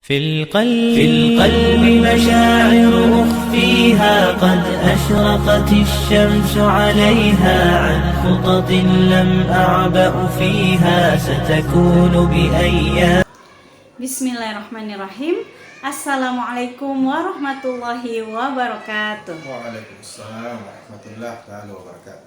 في القلب مشاعر أخفيها قد أشرقت الشمس عليها عن خطط لم أعبأ فيها ستكون بأيام. Bismillahirrahmanirrahim. Assalamualaikum warahmatullahi wabarakatuh. Waalaikumsalam warahmatullahi wabarakatuh.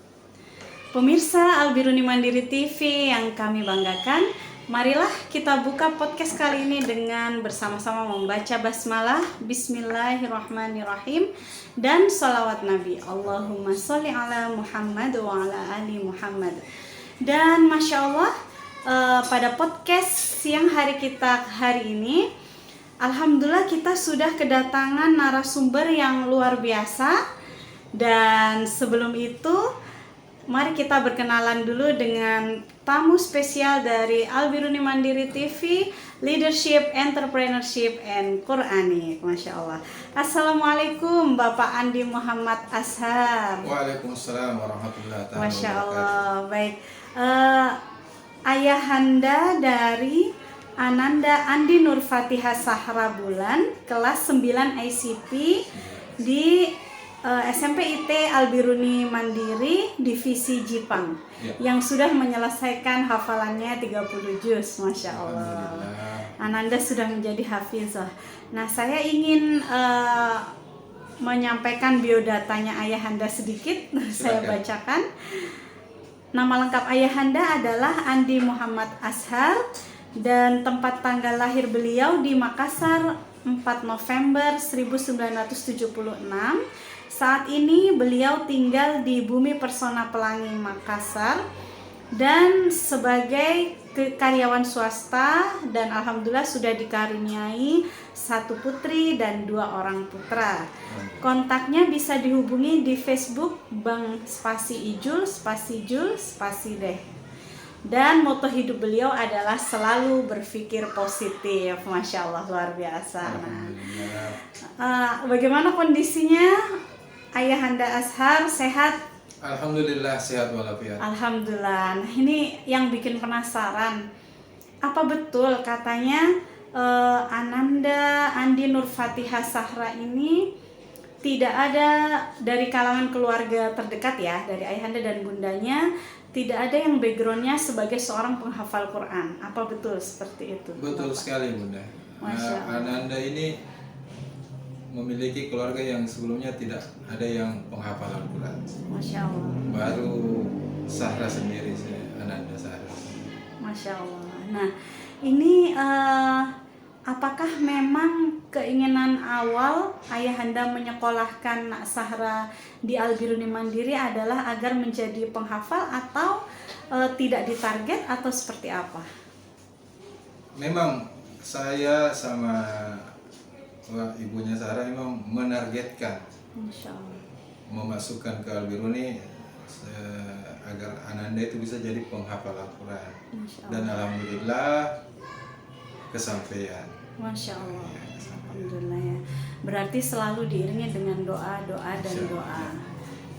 Pemirsa Albiruni Mandiri TV yang kami banggakan, marilah kita buka podcast kali ini dengan bersama-sama membaca basmalah, Bismillahirrahmanirrahim, dan salawat Nabi, Allahumma sholli ala Muhammad wa ala ali Muhammad. Dan Masya Allah, pada podcast siang hari kita hari ini, alhamdulillah kita sudah kedatangan narasumber yang luar biasa. Dan sebelum itu, mari kita berkenalan dulu dengan tamu spesial dari Albiruni Mandiri TV, Leadership, Entrepreneurship, and Quranic. Masya Allah. Assalamualaikum Bapak Andi Muhammad Ashar. Waalaikumsalam warahmatullahi wabarakatuh. Masya Allah. Baik. Ayahanda dari Ananda Andi Nur Fatihah Sahra Bulan, kelas 9 ICP di SMP IT Albiruni Mandiri Divisi Jipang, yang sudah menyelesaikan hafalannya 30 juz. Masya Allah. Ananda sudah menjadi hafizah. Nah, saya ingin menyampaikan biodatanya Ayahanda sedikit. Saya bacakan. Nama lengkap Ayahanda adalah Andi Muhammad Ashar, dan tempat tanggal lahir beliau di Makassar 4 November 1976. Saat ini beliau tinggal di Bumi Persona Pelangi, Makassar, dan sebagai karyawan swasta, dan alhamdulillah sudah dikaruniai 1 putri dan 2 orang putra. Kontaknya bisa dihubungi di Facebook Bang Spasi Ijul, Spasi Jul, Spasi Deh. Dan moto hidup beliau adalah selalu berpikir positif. Masya Allah, luar biasa. Bagaimana kondisinya Ayahanda Ashar? Sehat? Alhamdulillah sehat walafiat. Alhamdulillah. Nah, ini yang bikin penasaran. Apa betul katanya Ananda Andi Nur Fatihah Sahra ini tidak ada dari kalangan keluarga terdekat ya, dari ayahanda dan bundanya, tidak ada yang backgroundnya sebagai seorang penghafal Quran. Apa betul seperti itu? Betul sekali Bunda. Ananda ini memiliki keluarga yang sebelumnya tidak ada yang penghafal Al-Quran. Masya Allah. Baru Sahra sendiri, Ananda Sahra. Masya Allah. Nah, ini apakah memang keinginan awal Ayahanda menyekolahkan Sahra di Albiruni Mandiri adalah agar menjadi penghafal, atau tidak ditarget, atau seperti apa? Memang saya sama ibunya Sahra memang menargetkan memasukkan ke Albiruni agar Ananda itu bisa jadi penghafal Al-Quran, dan alhamdulillah kesampaian. Masya Allah. Alhamdulillah ya. Berarti selalu diiringi dengan doa dan doa.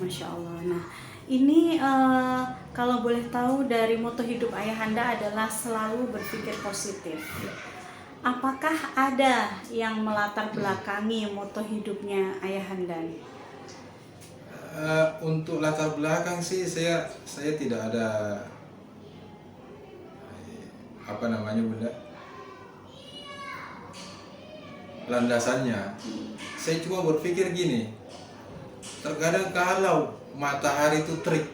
Masya Allah. Nah, ini kalau boleh tahu, dari moto hidup Ayahanda adalah selalu berpikir positif. Apakah ada yang melatar belakangi moto hidupnya Ayahanda? Untuk latar belakang sih saya tidak ada Bunda, landasannya. Saya cuma berpikir gini, terkadang kalau matahari itu terik,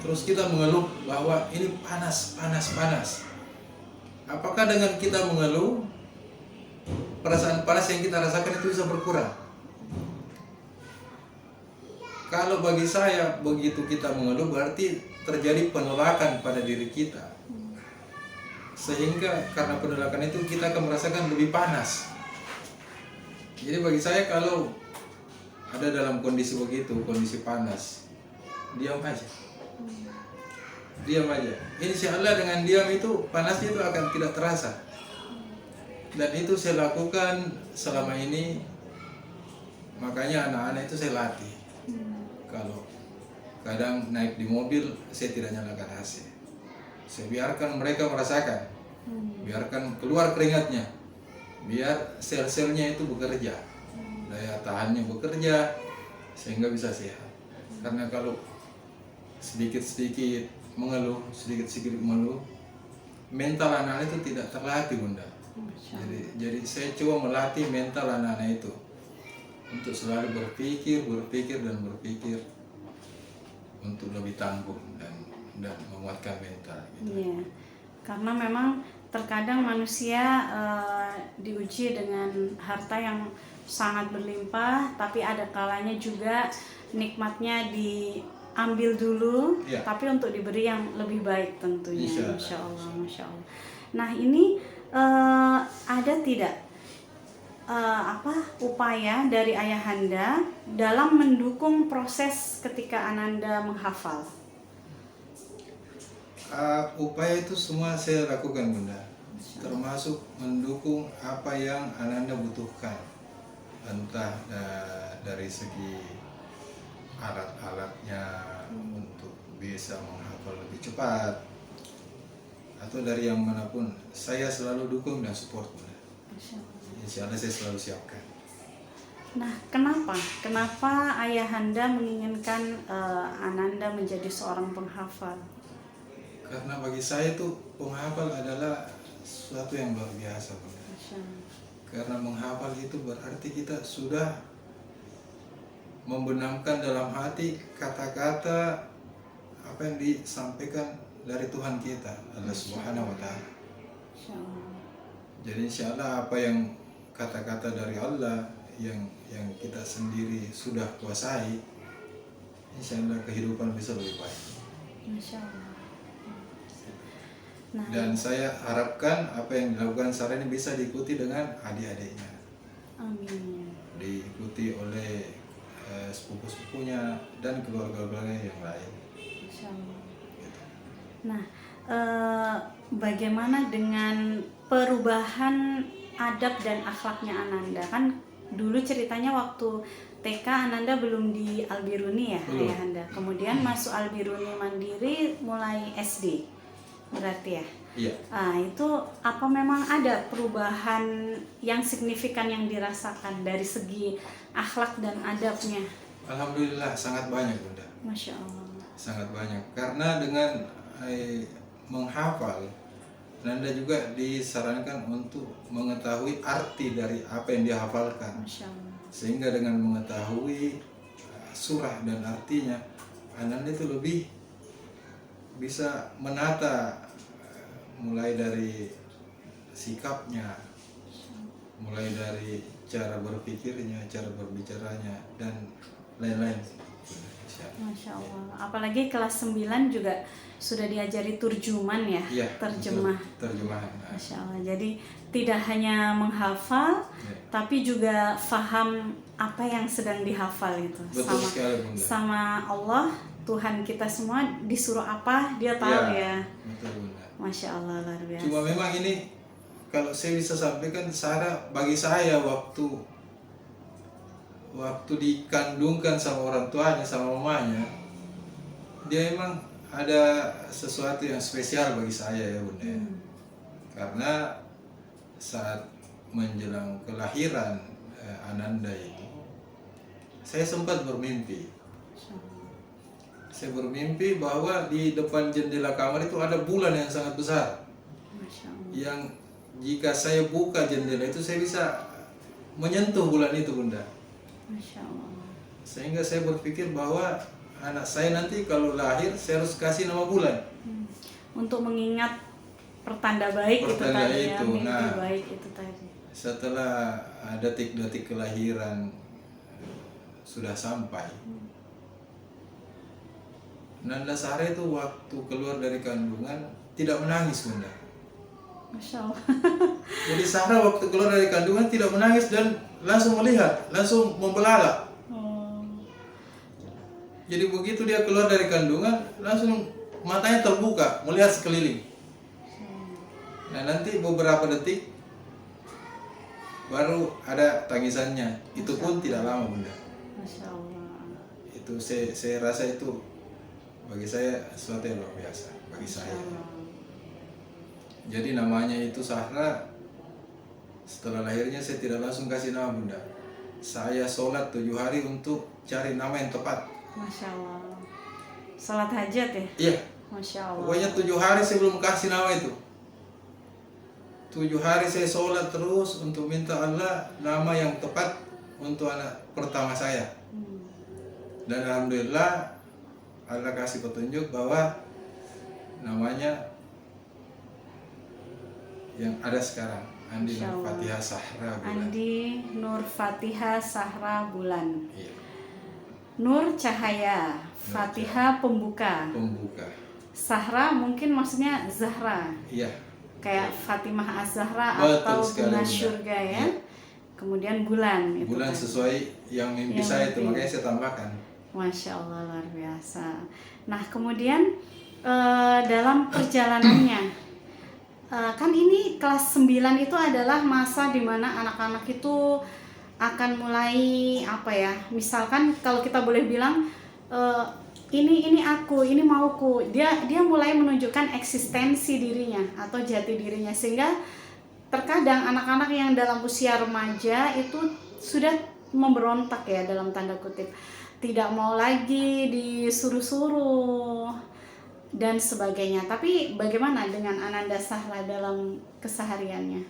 terus kita mengeluh bahwa ini panas. Apakah dengan kita mengeluh, perasaan panas yang kita rasakan itu bisa berkurang? Kalau bagi saya, begitu kita mengeluh berarti terjadi penolakan pada diri kita. Sehingga karena penolakan itu kita akan merasakan lebih panas. Jadi bagi saya, kalau ada dalam kondisi begitu, kondisi panas, diam aja. Insya Allah dengan diam itu panasnya itu akan tidak terasa. Dan itu saya lakukan selama ini. Makanya anak-anak itu saya latih. Kalau kadang naik di mobil, saya tidak nyalakan AC. Saya biarkan mereka merasakan. biarkan keluar keringatnya, biar sel-selnya itu bekerja, daya tahannya bekerja sehingga bisa sehat. Karena kalau sedikit-sedikit mengeluh, sedikit-sedikit mengeluh, mental anak itu tidak terlatih, Bunda. Jadi saya coba melatih mental anak-anak itu untuk selalu berpikir untuk lebih tangguh dan menguatkan mental. Gitu. Iya, karena memang terkadang manusia diuji dengan harta yang sangat berlimpah, tapi ada kalanya juga nikmatnya diambil dulu, ya. Tapi untuk diberi yang lebih baik tentunya. Insya Allah. Masya Allah. Nah ini ada tidak upaya dari Ayahanda dalam mendukung proses ketika Ananda menghafal? Upaya itu semua saya lakukan, Bunda, termasuk mendukung apa yang Ananda butuhkan, entah dari segi alat-alatnya untuk bisa menghafal lebih cepat, atau dari yang manapun, saya selalu dukung dan support, Bunda. Insya Allah saya selalu siapkan. Nah, kenapa Ayahanda menginginkan Ananda menjadi seorang penghafal? Karena bagi saya itu penghafal adalah sesuatu yang luar biasa, Bunda. Karena menghafal itu berarti kita sudah membenamkan dalam hati kata-kata apa yang disampaikan dari Tuhan kita, Allah Subhanahu wa Ta'ala. Jadi insya Allah apa yang kata-kata dari Allah yang kita sendiri sudah kuasai, insya Allah kehidupan bisa lebih baik. Masya Allah. Nah, Dan saya harapkan apa yang dilakukan sekarang ini bisa diikuti dengan adik-adiknya. amin. Diikuti oleh sepupu-sepupunya dan keluarga-keluarga yang lain. Masya Allah. Nah, bagaimana dengan perubahan adab dan akhlaknya Ananda? Kan dulu ceritanya waktu TK Ananda belum di Al-Biruni ya, Belum. Ayahanda. Kemudian masuk Al-Biruni Mandiri mulai SD. Berarti ya? Iya. Itu apa memang ada perubahan yang signifikan yang dirasakan dari segi akhlak dan adabnya? Alhamdulillah sangat banyak, Bunda. Masya Allah. Sangat banyak. Karena dengan menghafal, Nanda juga disarankan untuk mengetahui arti dari apa yang dihafalkan. Masya Allah. Sehingga dengan mengetahui surah dan artinya, Ananda itu lebih bisa menata mulai dari sikapnya, mulai dari cara berpikirnya, cara berbicaranya, dan lain-lain. Masya Allah. Apalagi kelas 9 juga sudah diajari turjuman ya, Iya, terjemah. Terjemahan. Masya Allah. Jadi tidak hanya menghafal, Ya. tapi juga faham apa yang sedang dihafal itu. Betul sekali, Bunda. Sama Allah, Tuhan kita semua disuruh apa dia tahu ya. Betul, Bunda. Masya Allah, luar biasa. Cuma memang ini kalau saya bisa sampaikan, Sarah bagi saya waktu dikandungkan sama orang tuanya, sama mamanya, dia memang ada sesuatu yang spesial bagi saya ya, Bunda. Karena saat menjelang kelahiran Ananda itu, saya sempat bermimpi. Saya bermimpi bahwa di depan jendela kamar itu ada bulan yang sangat besar. Masya Allah. Yang jika saya buka jendela itu, saya bisa menyentuh bulan itu, Bunda. Masya Allah. Sehingga saya berpikir bahwa anak saya nanti kalau lahir, saya harus kasih nama bulan. Untuk mengingat pertanda baik Pertanda itu tadi ya, itu. mimpi Nah, baik itu tadi. Setelah detik-detik kelahiran sudah sampai, Nanda Sarah itu waktu keluar dari kandungan tidak menangis, Bunda. Masya Allah. Jadi Sarah waktu keluar dari kandungan tidak menangis dan langsung melihat, langsung membelalak. Jadi begitu dia keluar dari kandungan, langsung matanya terbuka, melihat sekeliling. Nah, nanti beberapa detik baru ada tangisannya. Itu pun tidak lama, Bunda. Masya Allah. Itu saya rasa itu bagi saya sesuatu yang luar biasa bagi saya. Jadi namanya itu Sahra. Setelah lahirnya saya tidak langsung kasih nama Bunda. Saya sholat 7 hari untuk cari nama yang tepat. Masya Allah. Salat hajat ya? Iya. Masya Allah. Pokoknya 7 hari saya belum kasih nama itu. 7 hari saya sholat terus untuk minta Allah nama yang tepat untuk anak pertama saya. Dan alhamdulillah Allah kasih petunjuk bahwa namanya yang ada sekarang Andi Masya Nur Allah. Fatihah Sahra Bulan. Andi Nur Fatihah Sahra Bulan. Iya, Nur cahaya, Fatihah pembuka, pembuka. Sahra mungkin maksudnya Zahra, Iya. kayak Fatimah Az-Zahra Betul atau sekali, bunga Bunda. syurga ya. Iya. Kemudian bulan itu Bulan kan. sesuai yang mimpi Yang saya itu, mimpi. makanya saya tambahkan. Masya Allah, luar biasa. Nah kemudian dalam perjalanannya kan ini kelas 9 itu adalah masa dimana anak-anak itu akan mulai apa ya, misalkan kalau kita boleh bilang ini aku, ini mauku, dia mulai menunjukkan eksistensi dirinya atau jati dirinya, sehingga terkadang anak-anak yang dalam usia remaja itu sudah memberontak ya, dalam tanda kutip, tidak mau lagi disuruh-suruh dan sebagainya. Tapi bagaimana dengan Ananda Sahra dalam kesehariannya?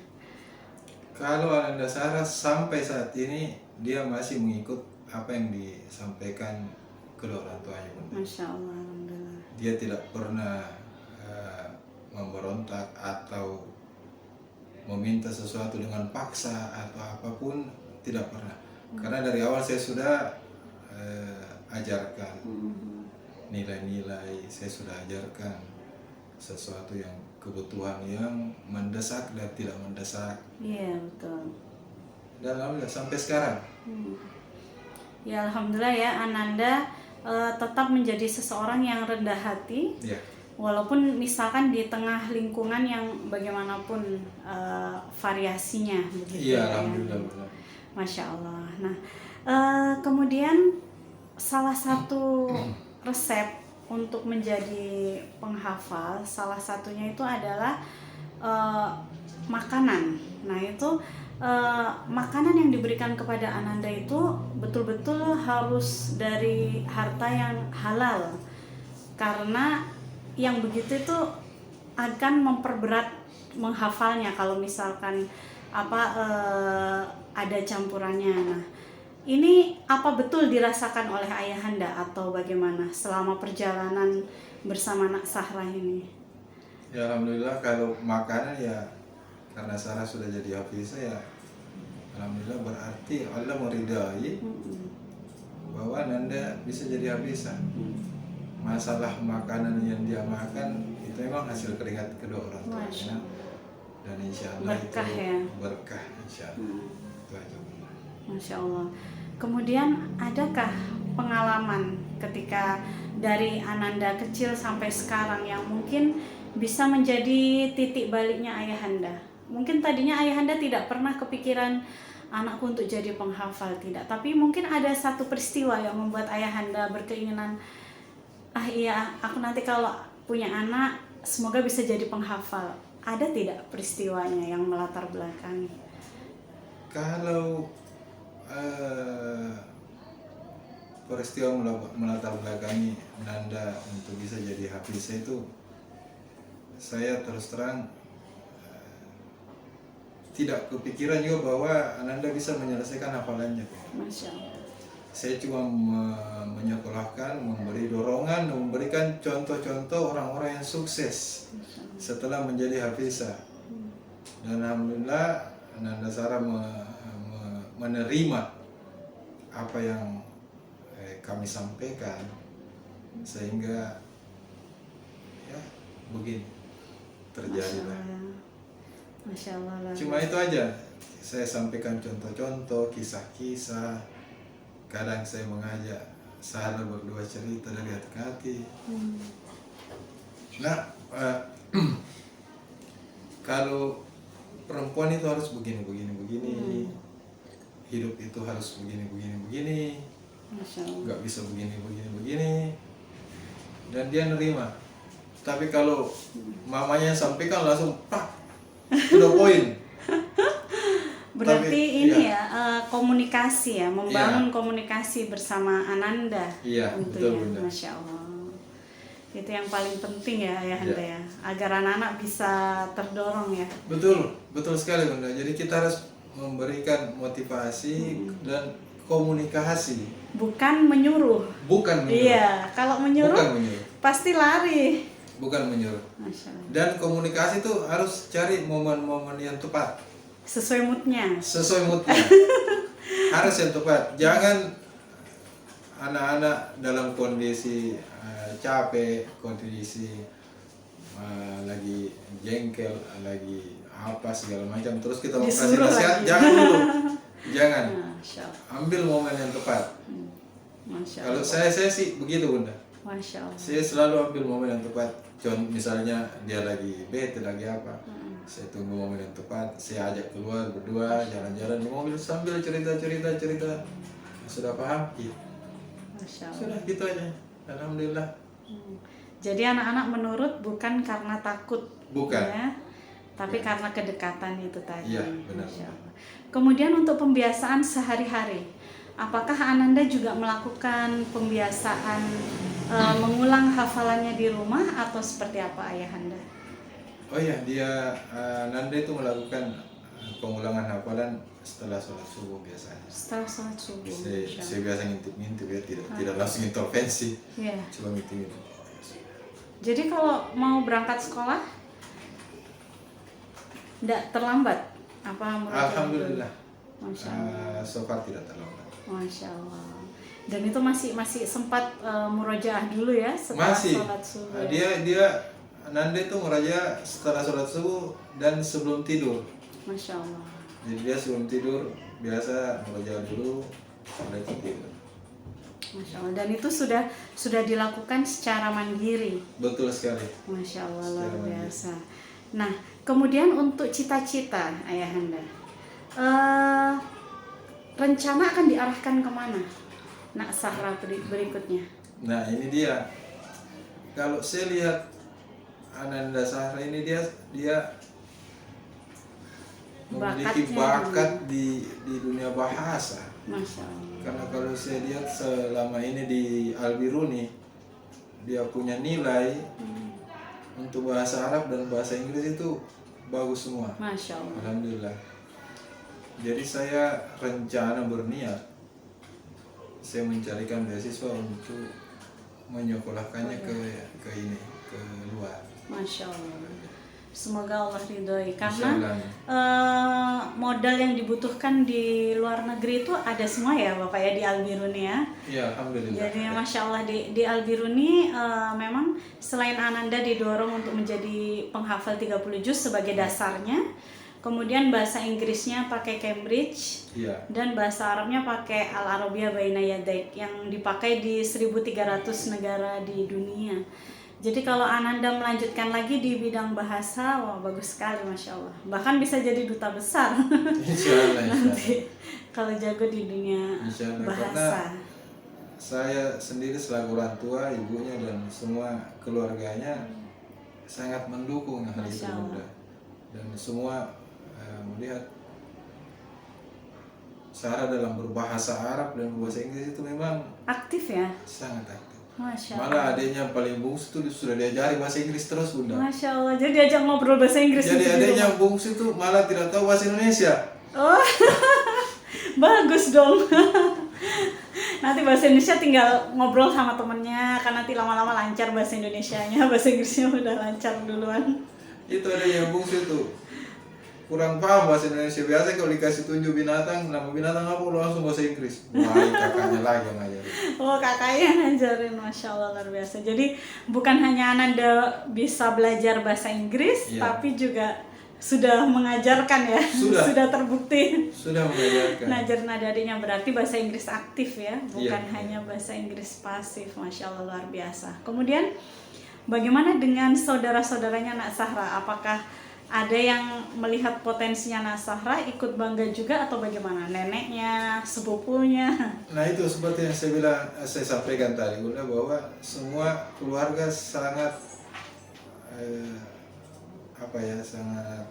Kalau Ananda Sahra sampai saat ini dia masih mengikut apa yang disampaikan kedua orang tuanya, Bunda. Masya Allah, alhamdulillah. Dia tidak pernah memberontak atau meminta sesuatu dengan paksa atau apapun, tidak pernah. Karena dari awal saya sudah ajarkan nilai-nilai, saya sudah ajarkan sesuatu yang kebutuhan yang mendesak dan tidak mendesak. Iya, betul. Dan alhamdulillah sampai sekarang. Ya alhamdulillah ya, Ananda tetap menjadi seseorang yang rendah hati. Ya. Walaupun misalkan di tengah lingkungan yang bagaimanapun variasinya begitu. Iya, ya. alhamdulillah. Benar. Masya Allah. Nah, kemudian salah satu resep untuk menjadi penghafal, salah satunya itu adalah makanan. Nah, itu makanan yang diberikan kepada Ananda itu betul-betul harus dari harta yang halal, karena yang begitu itu akan memperberat menghafalnya kalau misalkan ada campurannya. Nah, ini apa betul dirasakan oleh ayahanda atau bagaimana selama perjalanan bersama anak Sahra ini? Ya alhamdulillah, kalau makanan ya karena Sarah sudah jadi hafizah ya alhamdulillah, berarti Allah meridai bahwa Nanda bisa jadi hafizah. Masalah makanan yang dia makan itu memang hasil keringat kedua orang tuanya, dan insya Allah berkah itu ya? berkah insya Allah. Itu aja. Masya Allah. Kemudian adakah pengalaman ketika dari Ananda kecil sampai sekarang yang mungkin bisa menjadi titik baliknya ayahanda? Mungkin tadinya ayahanda tidak pernah kepikiran anakku untuk jadi penghafal, tidak. Tapi mungkin ada satu peristiwa yang membuat ayahanda berkeinginan, iya, aku nanti kalau punya anak semoga bisa jadi penghafal. Ada tidak peristiwanya yang melatar belakangi? Kalau peristiwa melatar belakangi Nanda untuk bisa jadi hafizah itu, saya terus terang tidak kepikiran juga bahwa Ananda bisa menyelesaikan hafalannya. Masya Allah. Saya cuma menyekolahkan, memberi dorongan, memberikan contoh-contoh orang-orang yang sukses setelah menjadi hafizah. Dan alhamdulillah Ananda Sahra menerima apa yang kami sampaikan, sehingga ya begini terjadilah. Masya Allah. Cuma itu aja, saya sampaikan contoh-contoh, kisah-kisah. Kadang saya mengajak Sahra berdua cerita dari hati ke hati. Nah, kalau perempuan itu harus begini, hidup itu harus begini, Masya Allah. nggak bisa begini, dan dia nerima. Tapi kalau mamanya sampaikan langsung pak, udah poin. Berarti Tapi, ini iya. komunikasi ya, membangun komunikasi bersama Ananda. Iya, betul, tentunya. Bunda. Masya Allah. Itu yang paling penting ya Ayahanda Iya. ya, agar anak-anak bisa terdorong ya. Betul, betul sekali Bunda. Jadi kita harus memberikan motivasi dan komunikasi, Bukan menyuruh. bukan menyuruh. Iya, kalau menyuruh Bukan menyuruh. pasti lari. Bukan menyuruh. Masya Allah. Dan komunikasi itu harus cari momen-momen yang tepat, Sesuai moodnya. sesuai moodnya. Harus yang tepat. Jangan anak-anak dalam kondisi capek, kondisi lagi jengkel, lagi apa segala macam. Terus kita mau kasih Disuruh nasihat, lagi. jangan dulu. Jangan. Masya Allah. Ambil momen yang tepat. Masya Kalau Allah. saya sih begitu Bunda. Masya Allah. Saya selalu ambil momen yang tepat. Contoh misalnya dia lagi bete lagi apa, saya tunggu momen yang tepat. Saya ajak keluar berdua jalan-jalan di mobil sambil cerita. Sudah paham? Iya. Masya Allah. Sudah gitu aja. Alhamdulillah. Jadi anak-anak menurut bukan karena takut, Bukan. ya, tapi karena kedekatan itu tadi. Iya, benar. Masya Allah. Kemudian untuk pembiasaan sehari-hari, apakah Ananda juga melakukan pembiasaan mengulang hafalannya di rumah atau seperti apa Ayahanda? Oh iya, dia Nanda itu melakukan pengulangan hafalan setelah sholat subuh biasanya. Setelah sholat subuh. Saya, Masya saya biasa ngintip-ngintip ya, tidak langsung intervensi, Iya. cuma ngintip-ngintip. Jadi kalau mau berangkat sekolah, tidak terlambat? Apa murojaah Alhamdulillah. dulu? Masya Allah. So far tidak terlambat. Masya Allah. Dan itu masih sempat murojaah dulu ya setelah Masih. sholat subuh. Dia Nanda itu meraja setelah sholat subuh dan sebelum tidur. Masya Allah. Jadi dia sebelum tidur biasa meraja dulu, setelah itu tidur. Masya Allah. Dan itu sudah dilakukan secara mandiri. Betul sekali. Masya Allah, luar Secara mandiri. biasa. Nah, kemudian untuk cita-cita Ayahanda, rencana akan diarahkan kemana? Nak Sahra berikutnya. Nah ini dia. Kalau saya lihat Ananda Sahra ini dia memiliki Bakatnya. bakat di dunia bahasa. Masya Allah. Karena kalau saya lihat selama ini di Al-Biruni, dia punya nilai untuk bahasa Arab dan bahasa Inggris itu bagus semua. Masya Allah. Alhamdulillah. Jadi saya rencana berniat, saya mencarikan beasiswa untuk menyekolahkannya ke luar. Masya Allah. Semoga Allah ridhoi Insya karena Allah. modal yang dibutuhkan di luar negeri itu ada semua ya Bapak ya di Al-Biruni ya. Ya Alhamdulillah. Jadi Masya Allah di Al-Biruni memang selain Ananda didorong untuk menjadi penghafal 30 juz sebagai dasarnya, kemudian bahasa Inggrisnya pakai Cambridge, Iya. dan bahasa Arabnya pakai Al-Arabiyah Baina Yadaik yang dipakai di 1300 negara di dunia. Jadi kalau Ananda melanjutkan lagi di bidang bahasa, wah bagus sekali Masya Allah. Bahkan bisa jadi duta besar Insya Allah. nanti kalau jago di dunia Insya Allah. Karena bahasa. saya sendiri selaku orang tua, ibunya dan semua keluarganya sangat mendukung hal itu Masya Allah. Bunda. Dan semua melihat Sarah dalam berbahasa Arab dan berbahasa Inggris itu memang Aktif ya? sangat aktif. Masya Allah. Malah adiknya yang paling bungsu itu sudah diajari bahasa Inggris terus Bunda. Masya Allah, jadi diajak ngobrol bahasa Inggris Jadi gitu di adiknya rumah. yang bungsu itu malah tidak tahu bahasa Indonesia. Oh, bagus dong. Nanti bahasa Indonesia tinggal ngobrol sama temennya, kan nanti lama-lama lancar bahasa Indonesianya, bahasa Inggrisnya udah lancar duluan. Itu ada yang bungsu itu kurang paham bahasa Indonesia. Biasa kalau dikasih tunjuk binatang, nama binatang apa langsung bahasa Inggris. Wah, kakaknya lagi yang ngajarin. Oh, kakaknya ngajarin, Masya Allah luar biasa. Jadi bukan hanya Ananda bisa belajar bahasa Inggris, Iya. tapi juga sudah mengajarkan ya, Sudah. terbukti. Sudah mengajarkan. Ngajarin adik-adiknya, berarti bahasa Inggris aktif ya, bukan Iya. hanya bahasa Inggris pasif. Masya Allah luar biasa. Kemudian bagaimana dengan saudara-saudaranya Nak Sahra? Apakah ada yang melihat potensinya Nak Sahra ikut bangga juga atau bagaimana? Neneknya, sepupunya? Nah itu seperti yang saya sampaikan tadi Bunda, bahwa semua keluarga sangat sangat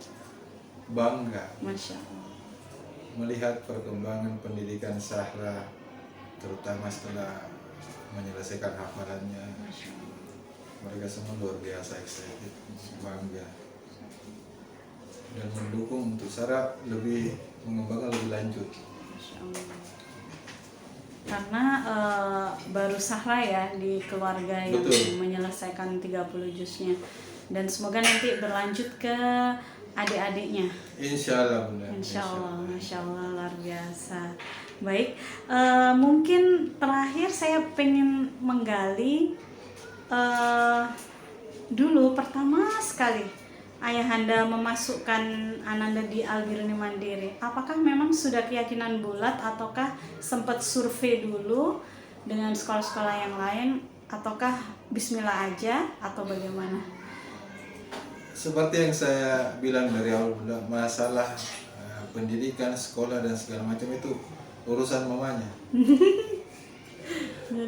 bangga Masya Allah. melihat perkembangan pendidikan Sahra, terutama setelah menyelesaikan hafalannya. Masya Allah. Mereka semua luar biasa excited, bangga, dan mendukung untuk Sarah lebih mengembangkan lebih lanjut. Masya Allah. Karena baru Sahra ya di keluarga yang Betul. menyelesaikan 30 juznya, dan semoga nanti berlanjut ke adik-adiknya. Insya Allah, Bunda. Insya Allah, Masya Allah, luar biasa. Baik, mungkin terakhir saya pengen menggali dulu pertama sekali Ayahanda memasukkan Ananda di Al-Biruni Mandiri. Apakah memang sudah keyakinan bulat ataukah sempat survei dulu dengan sekolah-sekolah yang lain, ataukah Bismillah aja atau bagaimana? Seperti yang saya bilang dari awal, Bunda, masalah pendidikan, sekolah dan segala macam itu urusan mamanya.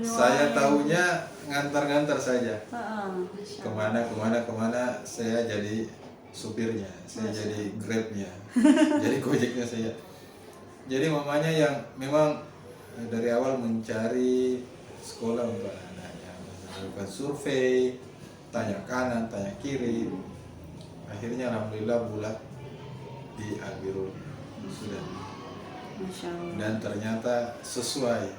Saya tahunya ngantar-ngantar saja. Masya Kemana saya jadi supirnya, saya jadi grabnya, jadi gojeknya saya. Jadi mamanya yang memang dari awal mencari sekolah untuk anaknya, melakukan survei, tanya kanan, tanya kiri. Akhirnya alhamdulillah bulat di Al-Biruni sudah. Masya Allah. Dan ternyata sesuai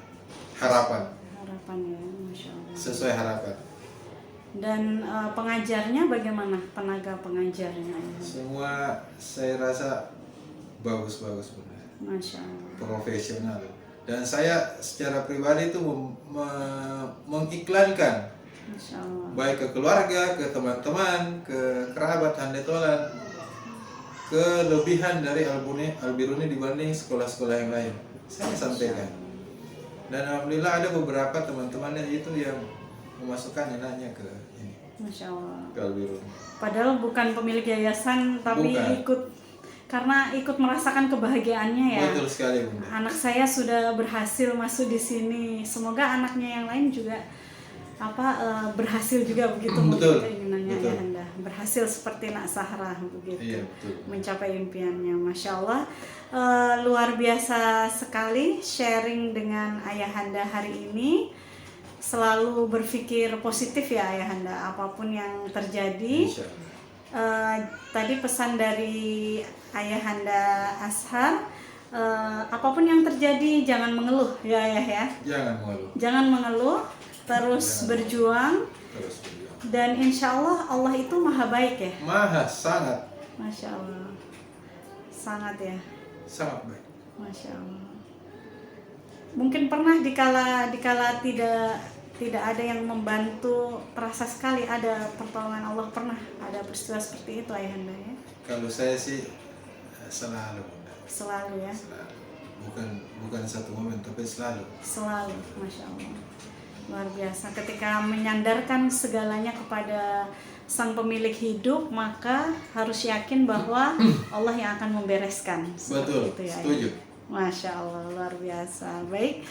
harapan, Harapan ya, Masya Allah. sesuai harapan. Dan pengajarnya bagaimana? Tenaga pengajarnya? Semua saya rasa bagus-bagus, Bunda. Masya Allah. Profesional. Dan saya secara pribadi itu mengiklankan Masya Allah. baik ke keluarga, ke teman-teman, ke kerabat, handetolan, kelebihan dari Al-Biruni dibanding sekolah-sekolah yang lain. Saya sampaikan. Dan alhamdulillah ada beberapa teman-temannya itu yang memasukkan anaknya ke ini, Masya Allah. ke Al-Biruni. Padahal bukan pemilik yayasan, tapi Bukan. ikut merasakan kebahagiaannya ya. Betul sekali, Bunda. Anak saya sudah berhasil masuk di sini. Semoga anaknya yang lain juga berhasil juga begitu. Betul. Keinginannya Betul. Ayahanda berhasil seperti Nak Sahra begitu. Iya, betul. Mencapai impiannya. Masya Allah, luar biasa sekali sharing dengan Ayahanda hari ini. Selalu berpikir positif ya Ayahanda, apapun yang terjadi. Insya Allah. Tadi pesan dari Ayahanda Ashar, apapun yang terjadi jangan mengeluh ya Ayah ya. Jangan mengeluh. Jangan mengeluh, terus berjuang, Terus berjuang. dan insya Allah Allah itu maha baik ya. Maha, sangat Masya Allah, sangat ya. sangat baik. Masya Allah. Mungkin pernah dikala tidak ada yang membantu, terasa sekali ada pertolongan Allah, pernah ada peristiwa seperti itu Ayahanda ya? Kalau saya sih selalu, Bunda. Selalu ya. Selalu. Bukan satu momen, tapi selalu. Selalu, Masya Allah. Luar biasa. Ketika menyandarkan segalanya kepada Sang Pemilik hidup, maka harus yakin bahwa Allah yang akan membereskan. Betul, Seperti itu ya. setuju. Masya Allah, luar biasa. Baik,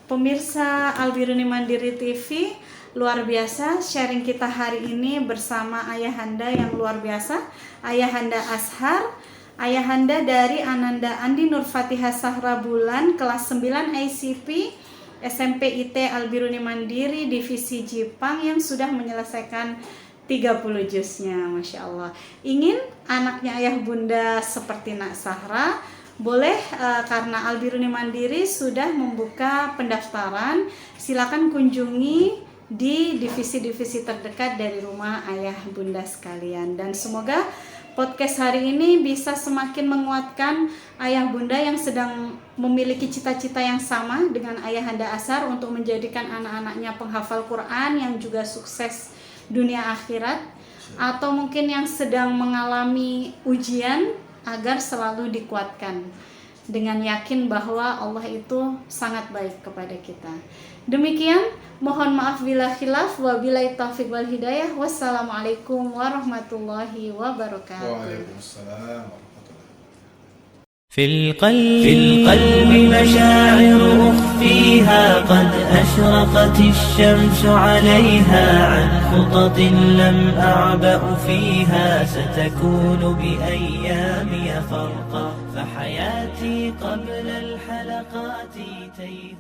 pemirsa Al-Biruni Mandiri TV, luar biasa sharing kita hari ini bersama Ayahanda yang luar biasa, Ayahanda Ashar, Ayahanda dari Ananda Andi Nur Fatihah Sahra Bulan, kelas 9 ICP, SMP IT Al-Biruni Mandiri, Divisi Jepang, yang sudah menyelesaikan 30 juznya, Masya Allah. Ingin anaknya ayah bunda seperti Nak Sahra, boleh, karena Al-Biruni Mandiri sudah membuka pendaftaran. Silakan kunjungi di divisi-divisi terdekat dari rumah ayah bunda sekalian. Dan semoga podcast hari ini bisa semakin menguatkan ayah bunda yang sedang memiliki cita-cita yang sama dengan Ayahanda Ashar untuk menjadikan anak-anaknya penghafal Quran yang juga sukses dunia akhirat, atau mungkin yang sedang mengalami ujian, agar selalu dikuatkan dengan yakin bahwa Allah itu sangat baik kepada kita. Demikian, mohon maaf bila khilaf, wabillahi taufiq wal hidayah. Wassalamualaikum warahmatullahi wabarakatuh. Waalaikumsalam. في القلب مشاعر أخفيها قد أشرقت الشمس عليها عن خطط لم أعبأ فيها ستكون بأيامي فرقا فحياتي قبل الحلقات تيه